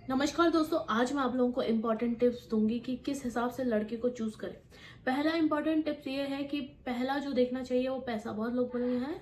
नमस्कार दोस्तों, आज मैं आप लोगों को इम्पोर्टेंट टिप्स दूंगी कि किस हिसाब से लड़के को चूज करें। पहला इम्पोर्टेंट टिप्स ये है कि पहला जो देखना चाहिए वो पैसा। बहुत लोग बोलेंगे हैं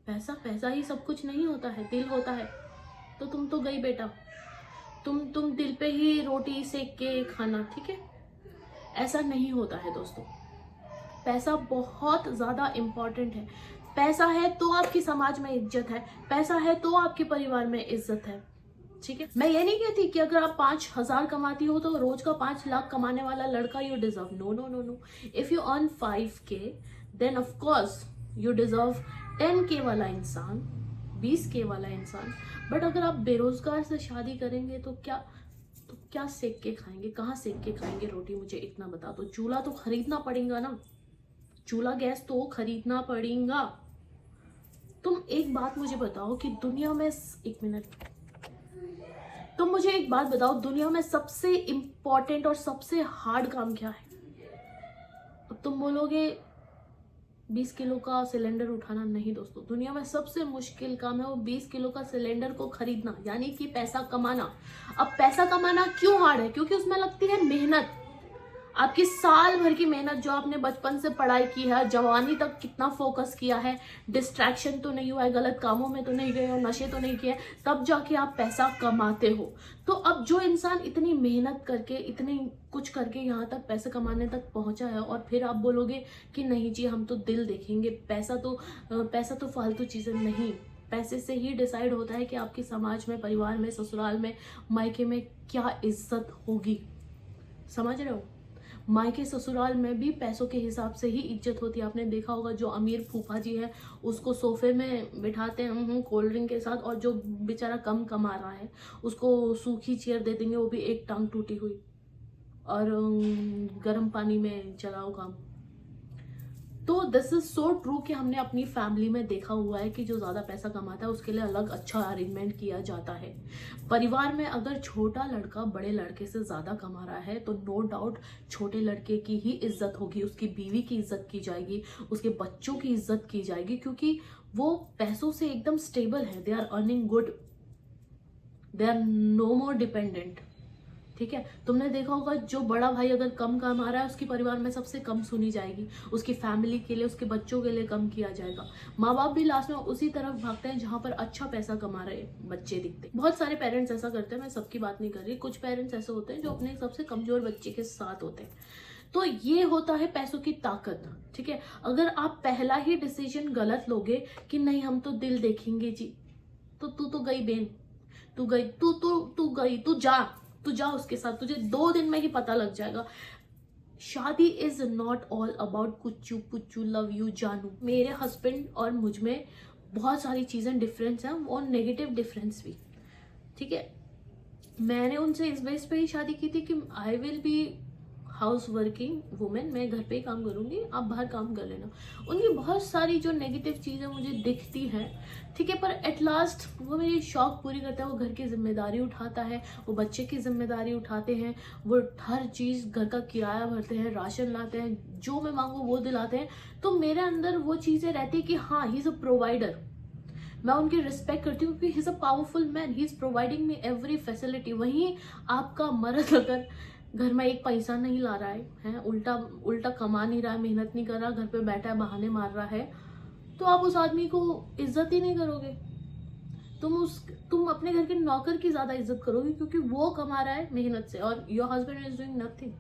पैसा पैसा ही सब कुछ नहीं होता है, दिल होता है। तो तुम तो गई बेटा, तुम दिल पे ही रोटी सेक के खाना, ठीक है। ऐसा नहीं होता है दोस्तों। पैसा बहुत ज्यादा इम्पोर्टेंट है। पैसा है तो आपकी समाज में इज्जत है, पैसा है तो आपके परिवार में इज्जत है, ठीक है। मैं ये नहीं कहती कि अगर आप 5,000 कमाती हो तो रोज का 5 लाख कमाने वाला लड़का you deserve. No no no no. If you earn 5K then of course you deserve 10K वाला इंसान, 20K वाला इंसान। बट अगर आप बेरोजगार से शादी करेंगे तो क्या सेक के खाएंगे, कहाँ सेक के खाएंगे रोटी? मुझे इतना बता दो। चूल्हा तो खरीदना पड़ेगा ना, चूल्हा गैस तो खरीदना पड़ेगा। तुम एक बात मुझे बताओ कि दुनिया में, एक मिनट, तुम मुझे एक बात बताओ, दुनिया में सबसे इंपॉर्टेंट और सबसे हार्ड काम क्या है? अब तुम बोलोगे 20 किलो का सिलेंडर उठाना। नहीं दोस्तों, दुनिया में सबसे मुश्किल काम है वो 20 किलो का सिलेंडर को खरीदना, यानी कि पैसा कमाना। अब पैसा कमाना क्यों हार्ड है? क्योंकि उसमें लगती है मेहनत। आपकी साल भर की मेहनत, जो आपने बचपन से पढ़ाई की है, जवानी तक कितना फोकस किया है, डिस्ट्रैक्शन तो नहीं हुआ है, गलत कामों में तो नहीं गए हो, नशे तो नहीं किए, तब जाके आप पैसा कमाते हो। तो अब जो इंसान इतनी मेहनत करके, इतनी कुछ करके यहाँ तक पैसे कमाने तक पहुंचा है, और फिर आप बोलोगे कि नहीं जी हम तो दिल देखेंगे, पैसा तो फालतू चीजें नहीं। पैसे से ही डिसाइड होता है कि आपकी समाज में, परिवार में, ससुराल में, मायके में क्या इज्जत होगी। समझ रहे हो? मायके ससुराल में भी पैसों के हिसाब से ही इज्जत होती है। आपने देखा होगा जो अमीर फूफा जी है उसको सोफे में बिठाते हैं कोल्ड ड्रिंक के साथ, और जो बेचारा कम कमा रहा है उसको सूखी चेयर दे देंगे, वो भी एक टांग टूटी हुई, और गर्म पानी में चलाओ काम। तो दिस इज सो ट्रू कि हमने अपनी फैमिली में देखा हुआ है कि जो ज्यादा पैसा कमाता है उसके लिए अलग अच्छा अरेंजमेंट किया जाता है। परिवार में अगर छोटा लड़का बड़े लड़के से ज्यादा कमा रहा है तो नो डाउट छोटे लड़के की ही इज्जत होगी, उसकी बीवी की इज्जत की जाएगी, उसके बच्चों की इज्जत की जाएगी, क्योंकि वो पैसों से एकदम स्टेबल है। They are earning good, they are no more dependent, ठीक है। तुमने देखा होगा जो बड़ा भाई अगर कम कमा रहा है उसकी परिवार में सबसे कम सुनी जाएगी, उसकी फैमिली के लिए, उसके बच्चों के लिए कम किया जाएगा। माँ बाप भी लास्ट में उसी तरफ भागते हैं जहां पर अच्छा पैसा कमा रहे बच्चे दिखते। बहुत सारे पेरेंट्स ऐसा करते हैं, मैं सबकी बात नहीं कर रही। कुछ पेरेंट्स ऐसे होते हैं जो अपने सबसे कमजोर बच्चे के साथ होते हैं। तो ये होता है पैसों की ताकत, ठीक है। अगर आप पहला ही डिसीजन गलत लोगे कि नहीं हम तो दिल देखेंगे जी, तो तू तो गई बेन, तू गई, तू गई, तू जा उसके साथ, तुझे 2 दिन में ही पता लग जाएगा। शादी इज नॉट ऑल अबाउट कुच्चू पुच्चू लव यू जानू। मेरे हस्बैंड और मुझ में बहुत सारी चीजें डिफरेंस हैं, और नेगेटिव डिफरेंस भी, ठीक है। मैंने उनसे इस बेस पे ही शादी की थी कि I will be house working women, मैं घर पे ही काम करूंगी, आप बाहर काम कर लेना। उनकी बहुत सारी जो नेगेटिव चीज़ें मुझे दिखती हैं, ठीक है, पर एट लास्ट वो मेरी शौक पूरी करता है। वो घर की जिम्मेदारी उठाता है, वो बच्चे की जिम्मेदारी उठाते हैं, वो हर चीज़, घर का किराया भरते हैं, राशन लाते हैं, जो मैं मांगू वो दिलाते हैं। तो मेरे अंदर वो चीज़ें रहती है कि हाँ ही इज़ अ प्रोवाइडर। मैं उनकी रिस्पेक्ट करती हूँ क्योंकि he is a powerful man, he is providing me every facility. वहीं आपका मर्द अगर घर में एक पैसा नहीं ला रहा है, उल्टा उल्टा कमा नहीं रहा है, मेहनत नहीं कर रहा, घर पे बैठा है, बहाने मार रहा है, तो आप उस आदमी को इज्जत ही नहीं करोगे। तुम अपने घर के नौकर की ज्यादा इज्जत करोगे क्योंकि वो कमा रहा है मेहनत से, और your husband is doing nothing.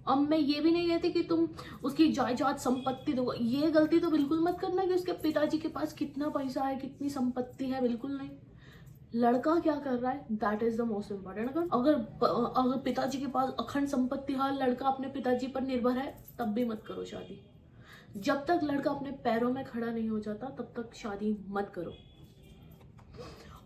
अब मैं ये भी नहीं कहती कि तुम उसकी जायदाद संपत्ति दो, ये गलती तो बिल्कुल मत करना कि उसके पिताजी के पास कितना पैसा है, कितनी संपत्ति है, बिल्कुल नहीं। लड़का क्या कर रहा है, that is the most important. अगर पिताजी के पास अखंड संपत्ति है, लड़का अपने पिताजी पर निर्भर है, तब भी मत करो शादी। जब तक लड़का अपने पैरों में खड़ा नहीं हो जाता तब तक शादी मत करो।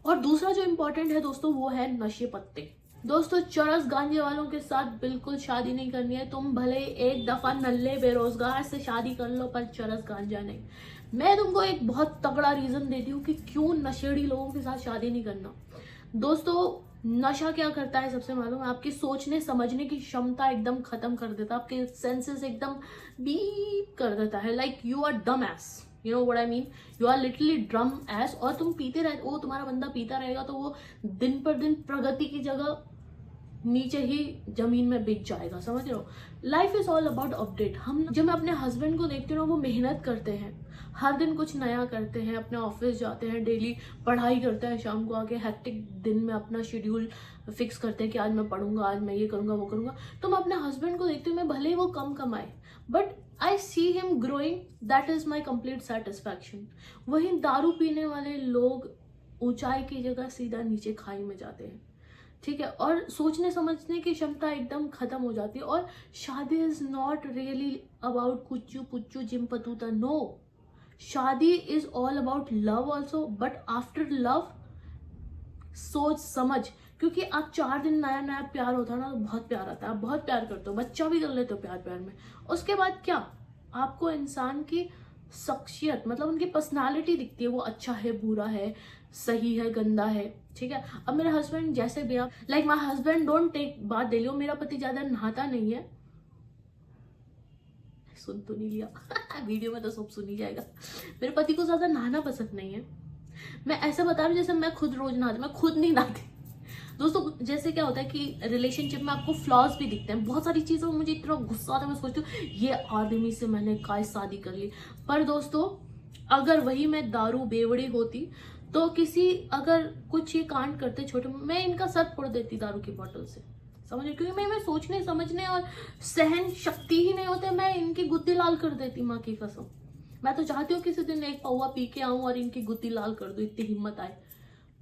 और दूसरा जो इम्पोर्टेंट है दोस्तों वो है नशे पत्ते। दोस्तों चरस गांजे वालों के साथ बिल्कुल शादी नहीं करनी है। तुम भले एक दफा नल्ले बेरोजगार से शादी कर लो पर चरस गांजा नहीं। मैं तुमको एक बहुत तगड़ा रीजन देती हूँ कि क्यों नशेड़ी लोगों के साथ शादी नहीं करना। दोस्तों नशा क्या करता है सबसे मालूम है? आपकी सोचने समझने की क्षमता एकदम खत्म कर देता है, आपके सेंसेस एकदम बीप कर देता है, like you are dumb ass, you know what I mean, you are literally drum ass, और तुम पीते रहे, वो तुम्हारा बंदा पीता रहेगा तो वो दिन पर दिन प्रगति की जगह नीचे ही जमीन में बिक जाएगा, समझ रहे हो। Life is all about update. हम जब मैं अपने हस्बैंड को देखती हूँ ना, वो मेहनत करते हैं, हर दिन कुछ नया करते हैं, अपने ऑफिस जाते हैं, डेली पढ़ाई करते हैं, शाम को आके हेक्टिक दिन में अपना शेड्यूल फिक्स करते हैं कि आज मैं पढ़ूंगा, आज मैं ये करूंगा वो करूंगा। तो मैं अपने हस्बैंड को देखती हूँ, मैं भले ही वो कम कमाए but I see him growing, that is my complete satisfaction. वहीं दारू पीने वाले लोग ऊंचाई की जगह सीधा नीचे खाई में जाते हैं, ठीक है, और सोचने समझने की क्षमता एकदम खत्म हो जाती है। और शादी इज नॉट रियली अबाउट कुच्चू पुच्चू जिम पतूता, नो, शादी is all about love also, but after love सोच समझ, क्योंकि आप 4 दिन नया नया प्यार होता है ना, तो बहुत प्यार आता है, आप बहुत प्यार करते हो, बच्चा भी कर लेते हो प्यार प्यार में। उसके बाद क्या, आपको इंसान की शख्सियत मतलब उनकी पर्सनालिटी दिखती है, वो अच्छा है, बुरा है, सही है, गंदा है, ठीक है। अब मेरे हस्बैंड जैसे भी आप, like my husband don't take, बात दे लियो, मेरा पति ज्यादा नहाता नहीं है, सुन तो नहीं लिया वीडियो में तो सब सुन ही जाएगा। मेरे पति को ज्यादा नहाना पसंद नहीं है। मैं ऐसा बता रही हूँ जैसे मैं खुद रोज नहाती, मैं खुद नहीं नहाती दोस्तों। जैसे क्या होता है कि रिलेशनशिप में आपको फ्लॉज भी दिखते हैं, बहुत सारी चीजों में मुझे इतना गुस्सा आता है, मैं सोचती हूँ ये आदमी से मैंने काय शादी कर ली। पर दोस्तों अगर वही मैं दारू बेवड़ी होती तो किसी अगर कुछ ये कांड करते छोटे, मैं इनका सर फोड़ देती दारू की बोतल से, समझे, क्योंकि मैं सोचने समझने और सहन शक्ति ही नहीं होते, मैं इनकी गुद्दी लाल कर देती, माँ की कसम। मैं तो चाहती हूँ किसी दिन एक पौवा पी के आऊं और इनकी गुद्दी लाल कर दूं, इतनी हिम्मत आए।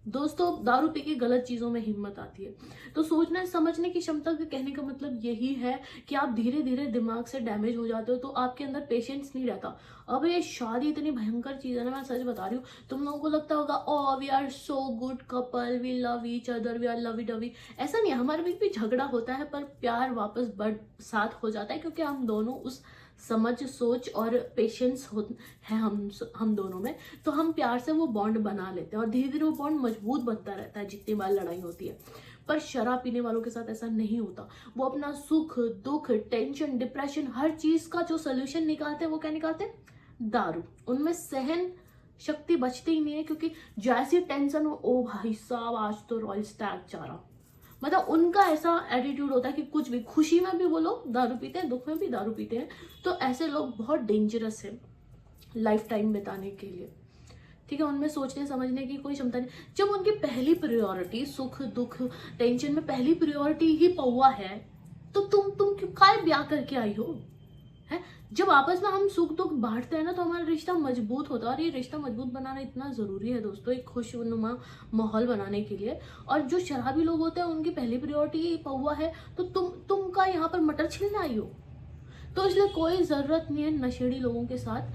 दोस्तों दारू पी के गलत चीजों में हिम्मत आती है। तो सोचने समझने की क्षमता के कहने का मतलब यही है कि आप धीरे धीरे दिमाग से डैमेज हो जाते हो, तो आपके अंदर पेशेंस नहीं रहता। अब ये शादी इतनी भयंकर चीज है ना, मैं सच बता रही हूँ। तुम लोगों को लगता होगा oh we are so good couple, we love each other, we are lovey dovey. ऐसा नहीं है, हमारे बीच भी झगड़ा होता है पर प्यार वापस बढ़ साथ हो जाता है, क्योंकि हम दोनों उस समझ सोच और पेशेंस है हम दोनों में, तो हम प्यार से वो बॉन्ड बना लेते हैं और धीरे धीरे वो बॉन्ड मजबूत बनता रहता है जितनी बार लड़ाई होती है। पर शराब पीने वालों के साथ ऐसा नहीं होता। वो अपना सुख दुख टेंशन डिप्रेशन हर चीज का जो सोल्यूशन निकालते हैं, वो क्या निकालते हैं, दारू। उनमें सहन शक्ति बचती ही नहीं है, क्योंकि जैसी टेंशन हो, ओ भाई साहब आज तो रॉयल स्टैग जा रहा, मतलब उनका ऐसा एटीट्यूड होता है कि कुछ भी, खुशी में भी वो लोग दारू पीते हैं, दुख में भी दारू पीते हैं। तो ऐसे लोग बहुत डेंजरस है लाइफ टाइम बिताने के लिए, ठीक है। उनमें सोचने समझने की कोई क्षमता नहीं। जब उनकी पहली प्रायोरिटी सुख दुख टेंशन में पहली प्रायोरिटी ही पौवा है, तो तुम क्यों काय ब्याह करके आई हो, है। जब आपस में हम सुख दुख बांटते हैं ना, तो हमारा रिश्ता मजबूत होता है। और ये रिश्ता मजबूत बनाना इतना जरूरी है दोस्तों, एक खुशनुमा माहौल बनाने के लिए। और जो शराबी लोग होते हैं उनकी पहली प्रायोरिटी पौवा है, तो तुम का यहाँ पर मटर छिलने आई हो। तो इसलिए कोई जरूरत नहीं है नशेड़ी लोगों के साथ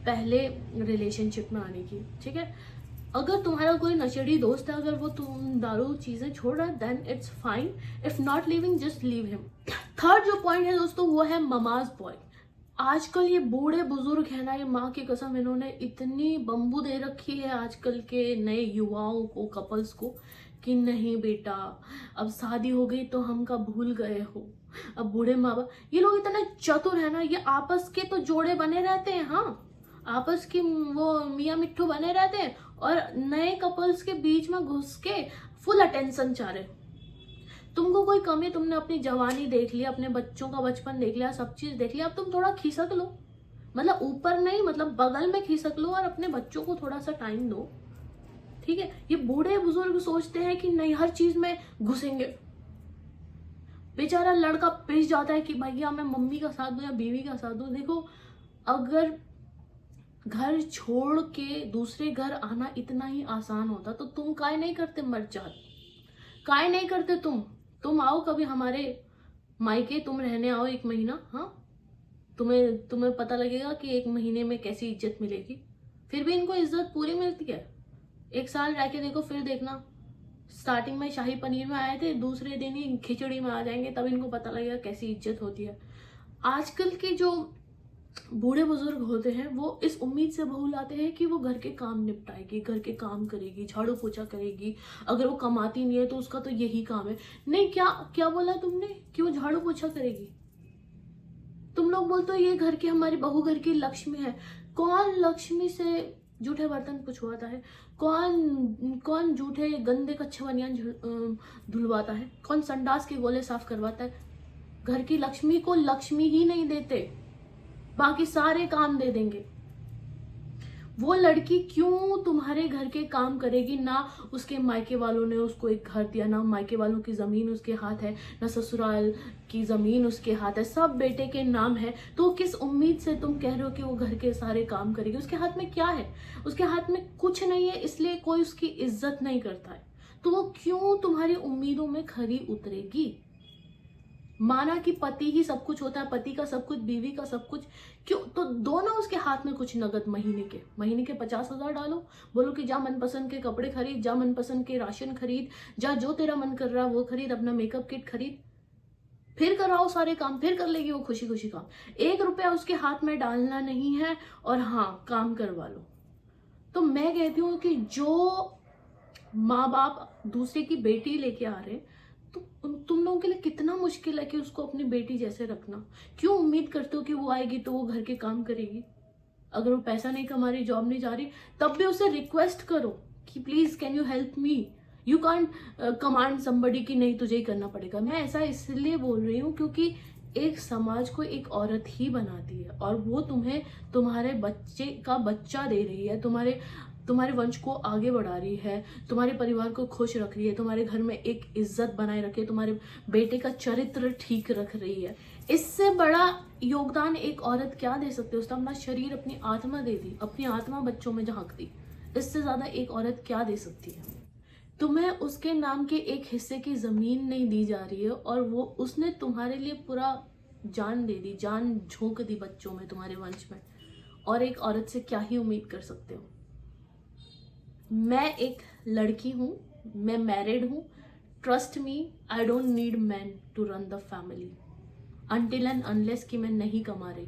पहले रिलेशनशिप में आने की, ठीक है। अगर तुम्हारा कोई नशेड़ी दोस्त है, अगर वो तुम दारू चीजें छोड़ रहा है, then it's fine. If not living just leave him. Third जो पॉइंट है दोस्तों, वो है ममाज बॉय। आजकल ये बूढ़े बुजुर्ग है ना, ये माँ की कसम, इन्होंने इतनी बम्बू दे रखी है आजकल के नए युवाओं को, कपल्स को, कि नहीं बेटा अब शादी हो गई तो हम कब भूल गए हो, अब बूढ़े माँ बाप। ये लोग इतने चतुर है ना, ये आपस के तो जोड़े बने रहते हैं, हाँ आपस की वो मियाँ मिट्ठू बने रहते हैं, और नए कपल्स के बीच में घुस के फुल अटेंशन चाह रहे। तुमको कोई कमी, तुमने अपनी जवानी देख लिया, अपने बच्चों का बचपन देख लिया, सब चीज देख लिया, अब तुम थोड़ा खिसक लो, मतलब ऊपर नहीं, मतलब बगल में खिसक लो और अपने बच्चों को थोड़ा सा टाइम दो, ठीक है। ये बूढ़े बुजुर्ग सोचते हैं कि नहीं हर चीज में घुसेंगे। बेचारा लड़का पिस जाता है कि भैया मैं मम्मी का साथ दूं या बीवी का साथ दूं। देखो अगर घर छोड़ के दूसरे घर आना इतना ही आसान होता तो तुम काय नहीं करते, मर जाते, काय नहीं करते तुम आओ कभी हमारे मायके, तुम रहने आओ 1 महीना, हाँ तुम्हें पता लगेगा कि 1 महीने में कैसी इज्जत मिलेगी। फिर भी इनको इज्जत पूरी मिलती है। 1 साल रह के देखो, फिर देखना स्टार्टिंग में शाही पनीर में आए थे, दूसरे दिन ही खिचड़ी में आ जाएंगे, तब इनको पता लगेगा कैसी इज्जत होती है। आजकल के जो बूढ़े बुजुर्ग होते हैं वो इस उम्मीद से बहू लाते हैं कि वो घर के काम निपटाएगी, घर के काम करेगी, झाड़ू पोछा करेगी, अगर वो कमाती नहीं है तो उसका तो यही काम है। नहीं, क्या बोला तुमने कि वो झाड़ू पोछा करेगी? तुम लोग बोलते हो ये घर की हमारी बहू घर की लक्ष्मी है। कौन लक्ष्मी से जूठे बर्तन पुछवाता है? कौन कौन जूठे गंदे कच्चे बनियान धुलवाता है? कौन संडास के गोले साफ करवाता है? घर की लक्ष्मी को लक्ष्मी ही नहीं देते, बाकी सारे काम दे देंगे। वो लड़की क्यों तुम्हारे घर के काम करेगी? ना उसके मायके वालों ने उसको एक घर दिया, ना मायके वालों की जमीन उसके हाथ है, ना ससुराल की जमीन उसके हाथ है, सब बेटे के नाम है। तो किस उम्मीद से तुम कह रहे हो कि वो घर के सारे काम करेगी? उसके हाथ में क्या है? उसके हाथ में कुछ नहीं है, इसलिए कोई उसकी इज्जत नहीं करता है। तो वो क्यों तुम्हारी उम्मीदों में खरी उतरेगी? माना कि पति ही सब कुछ होता है, पति का सब कुछ, बीवी का सब कुछ, क्यों? तो दो ना उसके हाथ में कुछ नगद, महीने के 50,000 डालो, बोलो कि जा मनपसंद के कपड़े खरीद, जा मनपसंद के राशन खरीद, जा जो तेरा मन कर रहा है वो खरीद, अपना मेकअप किट खरीद, फिर कराओ सारे काम, फिर कर लेगी वो खुशी खुशी काम। 1 रुपया उसके हाथ में डालना नहीं है, और हाँ, काम करवा लो। तो मैं कहती हूँ कि जो माँ बाप दूसरे की बेटी लेके आ रहे हैं, तो तुम लोगों के लिए कितना मुश्किल है कि उसको अपनी बेटी जैसे रखना। क्यों उम्मीद करते हो कि वो आएगी तो वो घर के काम करेगी? अगर वो पैसा नहीं कमा रही, जॉब नहीं जा रही, तब भी उसे रिक्वेस्ट करो कि please can you help me. You can't command somebody कि नहीं तुझे ही करना पड़ेगा। मैं ऐसा इसलिए बोल रही हूँ क्योंकि एक समाज को एक औरत ही बनाती है, और वो तुम्हें तुम्हारे बच्चे का बच्चा दे रही है, तुम्हारे वंश को आगे बढ़ा रही है, तुम्हारे परिवार को खुश रख रही है, तुम्हारे घर में एक इज्जत बनाए रखी है, तुम्हारे बेटे का चरित्र ठीक रख रही है। इससे बड़ा योगदान एक औरत क्या दे सकती है? उसने अपना शरीर, अपनी आत्मा दे दी, अपनी आत्मा बच्चों में झांक दी। इससे ज्यादा एक औरत क्या दे सकती है? तुम्हें उसके नाम के एक हिस्से की जमीन नहीं दी जा रही है, और वो उसने तुम्हारे लिए पूरा जान दे दी, जान झोंक दी बच्चों में, तुम्हारे वंश में। और एक औरत से क्या ही उम्मीद कर सकते हो? मैं एक लड़की हूं, मैं मैरिड हूं। Trust me, I don't need man to run the family until and unless कि मैं नहीं कमा रही।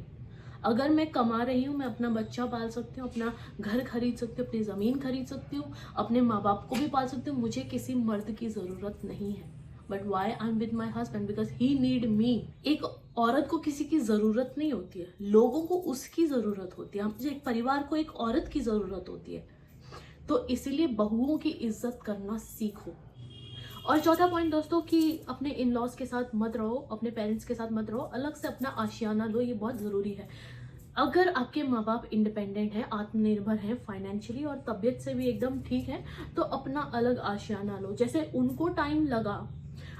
अगर मैं कमा रही हूँ, मैं अपना बच्चा पाल सकती हूँ, अपना घर खरीद सकती हूँ, अपनी ज़मीन खरीद सकती हूँ, अपने माँ बाप को भी पाल सकती हूँ। मुझे किसी मर्द की ज़रूरत नहीं है। But why I am with my husband? Because he need me. एक औरत को किसी की ज़रूरत नहीं होती है, लोगों को उसकी ज़रूरत होती है। मुझे एक परिवार को एक औरत की ज़रूरत होती है। तो इसीलिए बहुओं की इज्जत करना सीखो। और चौथा पॉइंट दोस्तों, कि अपने इन लॉज के साथ मत रहो, अपने पेरेंट्स के साथ मत रहो, अलग से अपना आशियाना लो। ये बहुत ज़रूरी है। अगर आपके माँ बाप इंडिपेंडेंट हैं, आत्मनिर्भर हैं, फाइनेंशियली और तबीयत से भी एकदम ठीक है, तो अपना अलग आशियाना लो। जैसे उनको टाइम लगा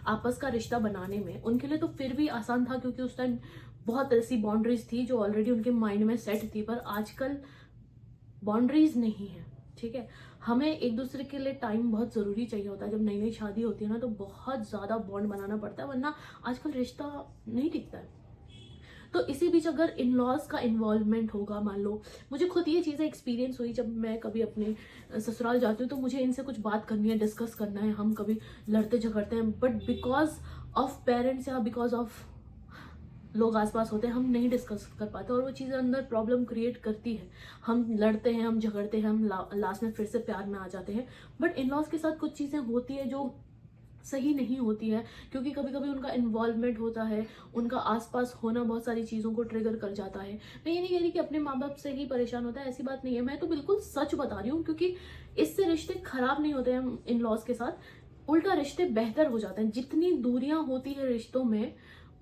आपस का रिश्ता बनाने में, उनके लिए तो फिर भी आसान था, क्योंकि उस टाइम बहुत ऐसी बाउंड्रीज थी जो ऑलरेडी उनके माइंड में सेट थी। पर आजकल बाउंड्रीज नहीं है, ठीक है। हमें एक दूसरे के लिए टाइम बहुत ज़रूरी चाहिए होता है। जब नई नई शादी होती है ना, तो बहुत ज़्यादा बॉन्ड बनाना पड़ता है, वरना आजकल रिश्ता नहीं टिकता है। तो इसी बीच अगर इन लॉज का इन्वॉल्वमेंट होगा, मान लो मुझे खुद ये चीज़ें एक्सपीरियंस हुई, जब मैं कभी अपने ससुराल जाती हूँ तो मुझे इनसे कुछ बात करनी है, डिस्कस करना है, हम कभी लड़ते झगड़ते हैं, बट बिकॉज ऑफ पेरेंट्स या बिकॉज ऑफ लोग आसपास होते हैं, हम नहीं डिस्कस कर पाते, और वो चीज़ें अंदर प्रॉब्लम क्रिएट करती है। हम लड़ते हैं, हम झगड़ते हैं, हम लास्ट में फिर से प्यार में आ जाते हैं। बट इन लॉज के साथ कुछ चीज़ें होती है जो सही नहीं होती है, क्योंकि कभी कभी उनका इन्वॉल्वमेंट होता है, उनका आसपास होना बहुत सारी चीज़ों को ट्रिगर कर जाता है। मैं ये नहीं कह रही कि अपने माँ बाप से ही परेशान होता है, ऐसी बात नहीं है। मैं तो बिल्कुल सच बता रही हूँ, क्योंकि इससे रिश्ते खराब नहीं होते हैं इन लॉज के साथ, उल्टा रिश्ते बेहतर हो जाते हैं। जितनी दूरियां होती है रिश्तों में,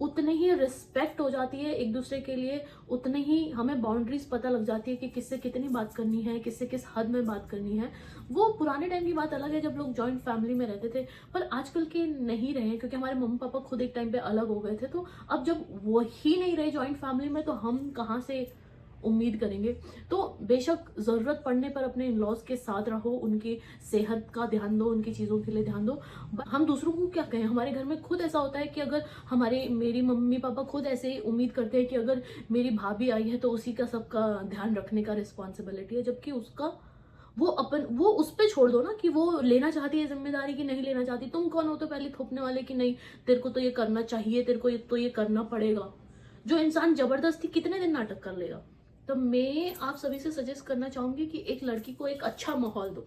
उतनी ही रिस्पेक्ट हो जाती है एक दूसरे के लिए, उतनी ही हमें बाउंड्रीज पता लग जाती है कि किससे कितनी बात करनी है, किससे किस हद में बात करनी है। वो पुराने टाइम की बात अलग है, जब लोग जॉइंट फैमिली में रहते थे, पर आजकल के नहीं रहे, क्योंकि हमारे मम्मी पापा खुद एक टाइम पे अलग हो गए थे। तो अब जब वो ही नहीं रहे जॉइंट फैमिली में, तो हम कहाँ से उम्मीद करेंगे। तो बेशक ज़रूरत पड़ने पर अपने इन लॉज के साथ रहो, उनकी सेहत का ध्यान दो, उनकी चीज़ों के लिए ध्यान दो। हम दूसरों को क्या कहें, हमारे घर में खुद ऐसा होता है कि अगर मेरी मम्मी पापा खुद ऐसे ही उम्मीद करते हैं कि अगर मेरी भाभी आई है तो उसी का सबका ध्यान रखने का रिस्पॉन्सिबिलिटी है, जबकि वो उस पर छोड़ दो ना, कि वो लेना चाहती है जिम्मेदारी कि नहीं लेना चाहती। तुम कौन हो तो पहले थोपने वाले कि नहीं तेरे को तो ये करना चाहिए, तेरे को तो ये करना पड़ेगा। जो इंसान जबरदस्ती कितने दिन नाटक कर लेगा। तो मैं आप सभी से सजेस्ट करना चाहूंगी कि एक लड़की को एक अच्छा माहौल दो,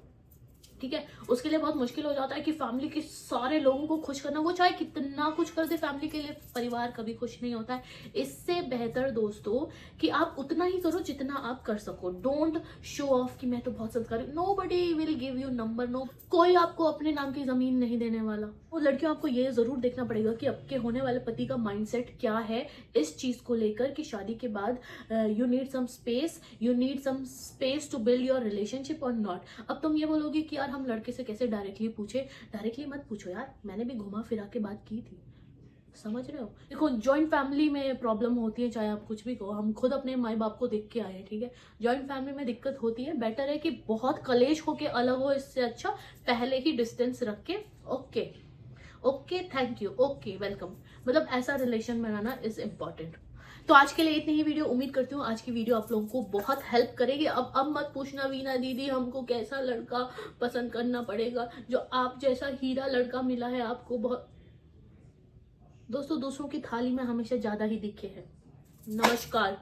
ठीक है, उसके लिए बहुत मुश्किल हो जाता है कि फैमिली के सारे लोगों को खुश करना, वो चाहे कितना कुछ कर दे फैमिली के लिए, परिवार कभी खुश नहीं होता है। इससे बेहतर दोस्तों कि आप उतना ही करो जितना आप कर सको। डोंट शो ऑफ कि मैं तो बहुत संस्कारी, nobody will give you number, no, कोई आपको अपने नाम की जमीन नहीं देने वाला। वो लड़कियों, आपको ये जरूर देखना पड़ेगा कि आपके होने वाले पति का माइंडसेट क्या है इस चीज को लेकर कि शादी के बाद you need some space to build your relationship और नॉट। अब तुम ये बोलोगे कि यार हम लड़के से कैसे डायरेक्टली पूछे, डायरेक्टली मत पूछो यार, मैंने भी घुमा फिरा के बात की थी, समझ रहे हो। देखो जॉइंट फैमिली में प्रॉब्लम होती है, चाहे आप कुछ भी कहो, हम खुद अपने माई बाप को देख के आए हैं, ठीक है। जॉइंट फैमिली में दिक्कत होती है, बेटर है कि बहुत कलेश होके अलग हो, इससे अच्छा पहले ही डिस्टेंस रख के okay thank you, okay welcome, मतलब ऐसा रिलेशन में रहना इज इम्पॉर्टेंट। तो आज के लिए इतनी ही वीडियो, उम्मीद करती हूँ आज की वीडियो आप लोगों को बहुत हेल्प करेगी। अब मत पूछना वीना दीदी हमको कैसा लड़का पसंद करना पड़ेगा, जो आप जैसा हीरा लड़का मिला है आपको। बहुत दोस्तों, दूसरों की थाली में हमेशा ज्यादा ही दिखे हैं। नमस्कार।